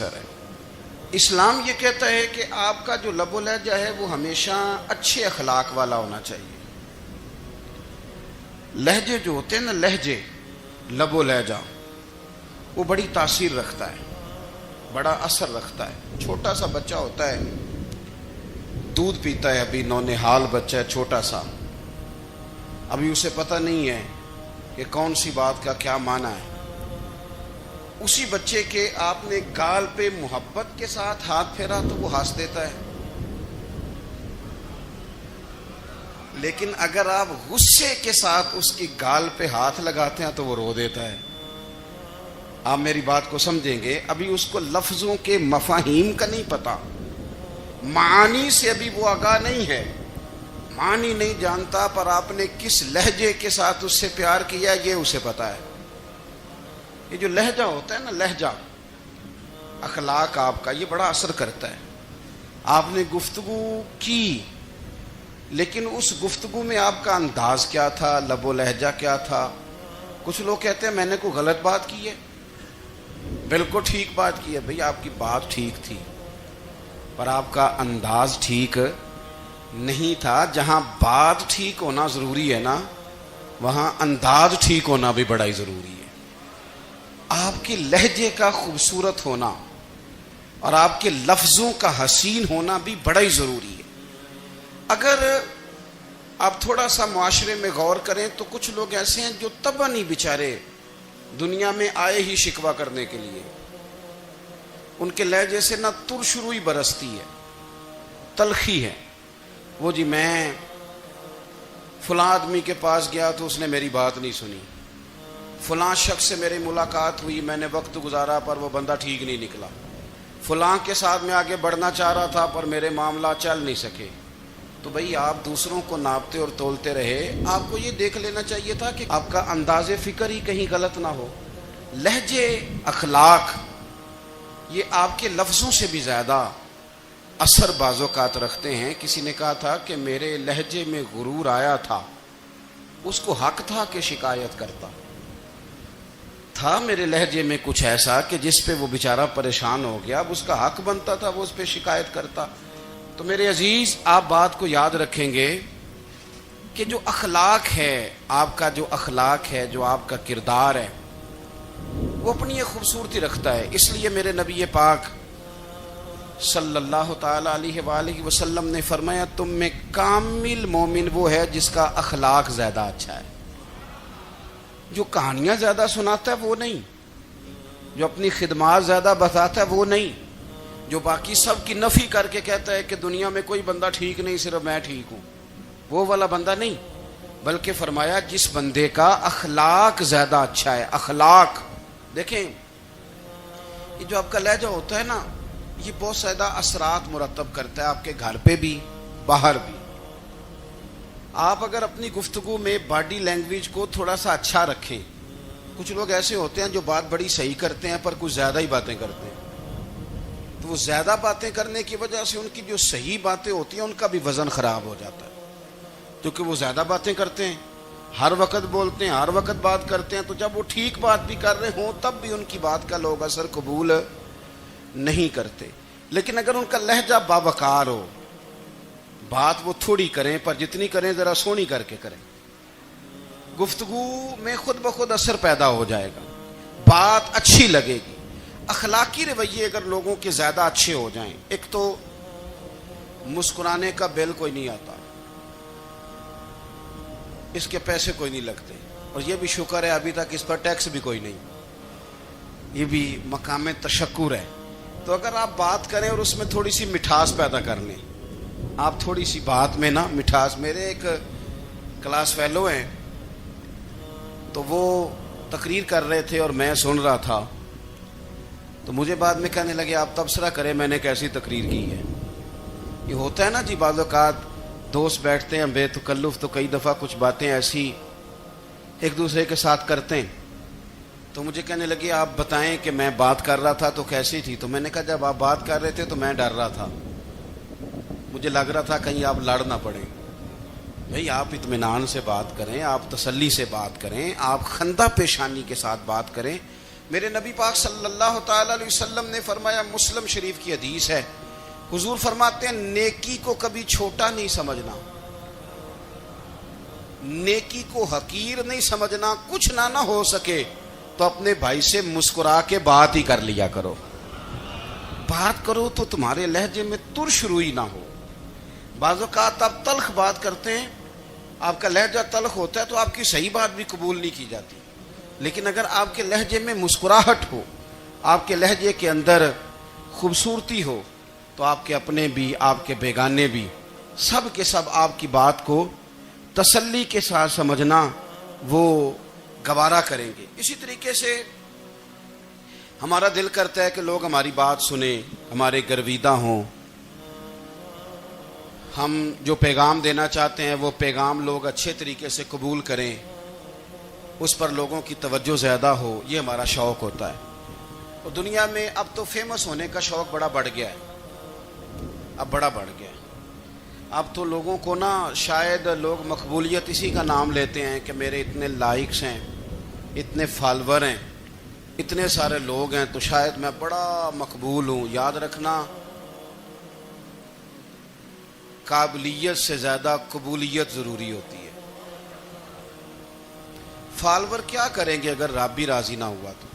ہے۔ اسلام یہ کہتا ہے کہ آپ کا جو لب و لہجہ ہے وہ ہمیشہ اچھے اخلاق والا ہونا چاہیے۔ لہجے جو ہوتے ہیں نا، لہجے، لب و لہجہ، وہ بڑی تاثیر رکھتا ہے، بڑا اثر رکھتا ہے۔ چھوٹا سا بچہ ہوتا ہے، دودھ پیتا ہے، ابھی نونہال بچہ ہے چھوٹا سا، ابھی اسے پتہ نہیں ہے کہ کون سی بات کا کیا معنی ہے۔ اسی بچے کے آپ نے گال پہ محبت کے ساتھ ہاتھ پھیرا تو وہ ہنس دیتا ہے، لیکن اگر آپ غصے کے ساتھ اس کی گال پہ ہاتھ لگاتے ہیں تو وہ رو دیتا ہے۔ آپ میری بات کو سمجھیں گے، ابھی اس کو لفظوں کے مفاہیم کا نہیں پتا، معانی سے ابھی وہ آگاہ نہیں ہے، معنی نہیں جانتا، پر آپ نے کس لہجے کے ساتھ اس سے پیار کیا یہ اسے پتا ہے۔ یہ جو لہجہ ہوتا ہے نا، لہجہ، اخلاق آپ کا، یہ بڑا اثر کرتا ہے۔ آپ نے گفتگو کی، لیکن اس گفتگو میں آپ کا انداز کیا تھا، لب و لہجہ کیا تھا؟ کچھ لوگ کہتے ہیں میں نے کوئی غلط بات کی ہے، بالکل ٹھیک بات کی ہے۔ بھئی آپ کی بات ٹھیک تھی، پر آپ کا انداز ٹھیک نہیں تھا۔ جہاں بات ٹھیک ہونا ضروری ہے نا، وہاں انداز ٹھیک ہونا بھی بڑا ہی ضروری ہے۔ آپ کے لہجے کا خوبصورت ہونا اور آپ کے لفظوں کا حسین ہونا بھی بڑا ہی ضروری ہے۔ اگر آپ تھوڑا سا معاشرے میں غور کریں تو کچھ لوگ ایسے ہیں جو طبعاً ہی بیچارے دنیا میں آئے ہی شکوہ کرنے کے لیے، ان کے لہجے سے نہ ترش روئی برستی ہے، تلخی ہے۔ وہ جی میں فلاں آدمی کے پاس گیا تو اس نے میری بات نہیں سنی، فلاں شخص سے میری ملاقات ہوئی، میں نے وقت گزارا پر وہ بندہ ٹھیک نہیں نکلا، فلاں کے ساتھ میں آگے بڑھنا چاہ رہا تھا پر میرے معاملہ چل نہیں سکے۔ تو بھئی آپ دوسروں کو ناپتے اور تولتے رہے، آپ کو یہ دیکھ لینا چاہیے تھا کہ آپ کا انداز فکر ہی کہیں غلط نہ ہو۔ لہجے، اخلاق، یہ آپ کے لفظوں سے بھی زیادہ اثر بعض اوقات رکھتے ہیں۔ کسی نے کہا تھا کہ میرے لہجے میں غرور آیا تھا، اس کو حق تھا کہ شکایت کرتا تھا، میرے لہجے میں کچھ ایسا کہ جس پہ وہ بیچارہ پریشان ہو گیا، اب اس کا حق بنتا تھا وہ اس پہ شکایت کرتا۔ تو میرے عزیز، آپ بات کو یاد رکھیں گے کہ جو اخلاق ہے، آپ کا جو اخلاق ہے، جو آپ کا کردار ہے، وہ اپنی ایک خوبصورتی رکھتا ہے۔ اس لیے میرے نبی پاک صلی اللہ تعالی علیہ وآلہ وسلم نے فرمایا تم میں کامل مومن وہ ہے جس کا اخلاق زیادہ اچھا ہے۔ جو کہانیاں زیادہ سناتا ہے وہ نہیں، جو اپنی خدمات زیادہ بتاتا ہے وہ نہیں، جو باقی سب کی نفی کر کے کہتا ہے کہ دنیا میں کوئی بندہ ٹھیک نہیں، صرف میں ٹھیک ہوں، وہ والا بندہ نہیں، بلکہ فرمایا جس بندے کا اخلاق زیادہ اچھا ہے۔ اخلاق دیکھیں، یہ جو آپ کا لہجہ ہوتا ہے نا، یہ بہت زیادہ اثرات مرتب کرتا ہے آپ کے گھر پہ بھی، باہر بھی۔ آپ اگر اپنی گفتگو میں باڈی لینگویج کو تھوڑا سا اچھا رکھیں، کچھ لوگ ایسے ہوتے ہیں جو بات بڑی صحیح کرتے ہیں پر کچھ زیادہ ہی باتیں کرتے ہیں، تو وہ زیادہ باتیں کرنے کی وجہ سے ان کی جو صحیح باتیں ہوتی ہیں ان کا بھی وزن خراب ہو جاتا ہے، کیونکہ وہ زیادہ باتیں کرتے ہیں، ہر وقت بولتے ہیں، ہر وقت بات کرتے ہیں، تو جب وہ ٹھیک بات بھی کر رہے ہوں تب بھی ان کی بات کا لوگ اثر قبول نہیں کرتے۔ لیکن اگر ان کا لہجہ باوقار ہو، بات وہ تھوڑی کریں پر جتنی کریں ذرا سونی کر کے کریں، گفتگو میں خود بخود اثر پیدا ہو جائے گا، بات اچھی لگے گی۔ اخلاقی رویے اگر لوگوں کے زیادہ اچھے ہو جائیں، ایک تو مسکرانے کا بل کوئی نہیں آتا، اس کے پیسے کوئی نہیں لگتے، اور یہ بھی شکر ہے ابھی تک اس پر ٹیکس بھی کوئی نہیں، یہ بھی مقام تشکر ہے۔ تو اگر آپ بات کریں اور اس میں تھوڑی سی مٹھاس پیدا کر لیں، آپ تھوڑی سی بات میں نا مٹھاس، میرے ایک کلاس فیلو ہیں تو وہ تقریر کر رہے تھے اور میں سن رہا تھا، تو مجھے بعد میں کہنے لگے آپ تبصرہ کریں میں نے کیسی تقریر کی ہے۔ یہ ہوتا ہے نا جی، بعض اوقات دوست بیٹھتے ہیں بے تکلف تو کئی دفعہ کچھ باتیں ایسی ایک دوسرے کے ساتھ کرتے ہیں، تو مجھے کہنے لگے آپ بتائیں کہ میں بات کر رہا تھا تو کیسی تھی؟ تو میں نے کہا جب آپ بات کر رہے تھے تو میں ڈر رہا تھا، مجھے لگ رہا تھا کہیں آپ لڑ نہ پڑیں۔ بھئی آپ اطمینان سے بات کریں، آپ تسلی سے بات کریں، آپ خندہ پیشانی کے ساتھ بات کریں، میرے نبی پاک صلی اللہ تعالی علیہ وسلم نے فرمایا، مسلم شریف کی حدیث ہے، حضور فرماتے ہیں نیکی کو کبھی چھوٹا نہیں سمجھنا، نیکی کو حقیر نہیں سمجھنا، کچھ نہ ہو سکے تو اپنے بھائی سے مسکرا کے بات ہی کر لیا کرو، بات کرو تو تمہارے لہجے میں ترش روئی نہ ہو۔ بعض اوقات آپ تلخ بات کرتے ہیں، آپ کا لہجہ تلخ ہوتا ہے تو آپ کی صحیح بات بھی قبول نہیں کی جاتی، لیکن اگر آپ کے لہجے میں مسکراہٹ ہو، آپ کے لہجے کے اندر خوبصورتی ہو، تو آپ کے اپنے بھی، آپ کے بیگانے بھی، سب کے سب آپ کی بات کو تسلی کے ساتھ سمجھنا وہ گوارا کریں گے۔ اسی طریقے سے ہمارا دل کرتا ہے کہ لوگ ہماری بات سنیں، ہمارے گرویدہ ہوں، ہم جو پیغام دینا چاہتے ہیں وہ پیغام لوگ اچھے طریقے سے قبول کریں، اس پر لوگوں کی توجہ زیادہ ہو، یہ ہمارا شوق ہوتا ہے۔ اور دنیا میں اب تو فیمس ہونے کا شوق بڑا بڑھ گیا ہے، اب بڑا بڑھ گیا ہے۔ اب تو لوگوں کو شاید لوگ مقبولیت اسی کا نام لیتے ہیں کہ میرے اتنے لائکس ہیں، اتنے فالور ہیں، اتنے سارے لوگ ہیں تو شاید میں بڑا مقبول ہوں۔ یاد رکھنا، قابلیت سے زیادہ قبولیت ضروری ہوتی ہے۔ فالور کیا کریں گے اگر رب بھی راضی نہ ہوا تو؟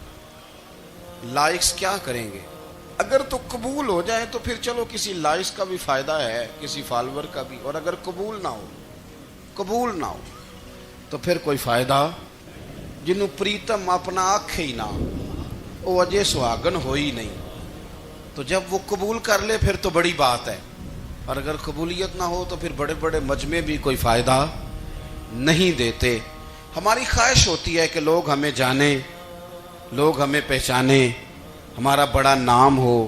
لائکس کیا کریں گے؟ اگر تو قبول ہو جائے تو پھر چلو کسی لائکس کا بھی فائدہ ہے، کسی فالور کا بھی، اور اگر قبول نہ ہو تو پھر کوئی فائدہ جنوں پریتم اپنا آنکھ ہی نہ وہ اجے سہاگن ہو ہی نہیں، تو جب وہ قبول کر لے پھر تو بڑی بات ہے، اور اگر قبولیت نہ ہو تو پھر بڑے بڑے مجمع بھی کوئی فائدہ نہیں دیتے۔ ہماری خواہش ہوتی ہے کہ لوگ ہمیں جانیں، لوگ ہمیں پہچانیں، ہمارا بڑا نام ہو،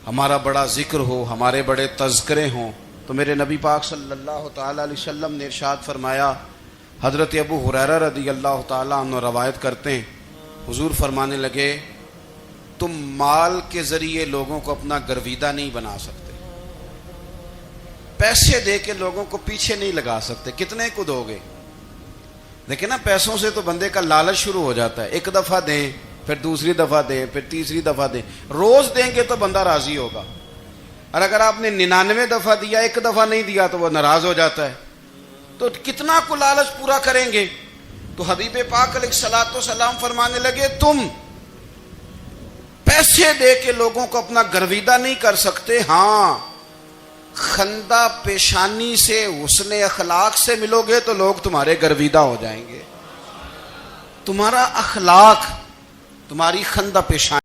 ہمارا بڑا ذکر ہو، ہمارے بڑے تذکرے ہوں۔ تو میرے نبی پاک صلی اللہ تعالی علیہ وسلم نے ارشاد فرمایا، حضرت ابو ہریرہ رضی اللہ تعالیٰ عنہ روایت کرتے ہیں، حضور فرمانے لگے، تم مال کے ذریعے لوگوں کو اپنا گرویدہ نہیں بنا سکتے، پیسے دے کے لوگوں کو پیچھے نہیں لگا سکتے، کتنے کو دو گے؟ لیکن پیسوں سے تو بندے کا لالچ شروع ہو جاتا ہے، ایک دفعہ دیں، پھر دوسری دفعہ دیں، پھر تیسری دفعہ دیں، روز دیں گے تو بندہ راضی ہوگا، اور اگر آپ نے 99 دفعہ دیا، ایک دفعہ نہیں دیا تو وہ ناراض ہو جاتا ہے، تو کتنا کو لالچ پورا کریں گے؟ تو حبیب پاک علیہ الصلوۃ والسلام فرمانے لگے، تم پیسے دے کے لوگوں کو اپنا گرویدہ نہیں کر سکتے، ہاں خندہ پیشانی سے، حسن اخلاق سے ملو گے تو لوگ تمہارے گرویدہ ہو جائیں گے۔ تمہارا اخلاق، تمہاری خندہ پیشانی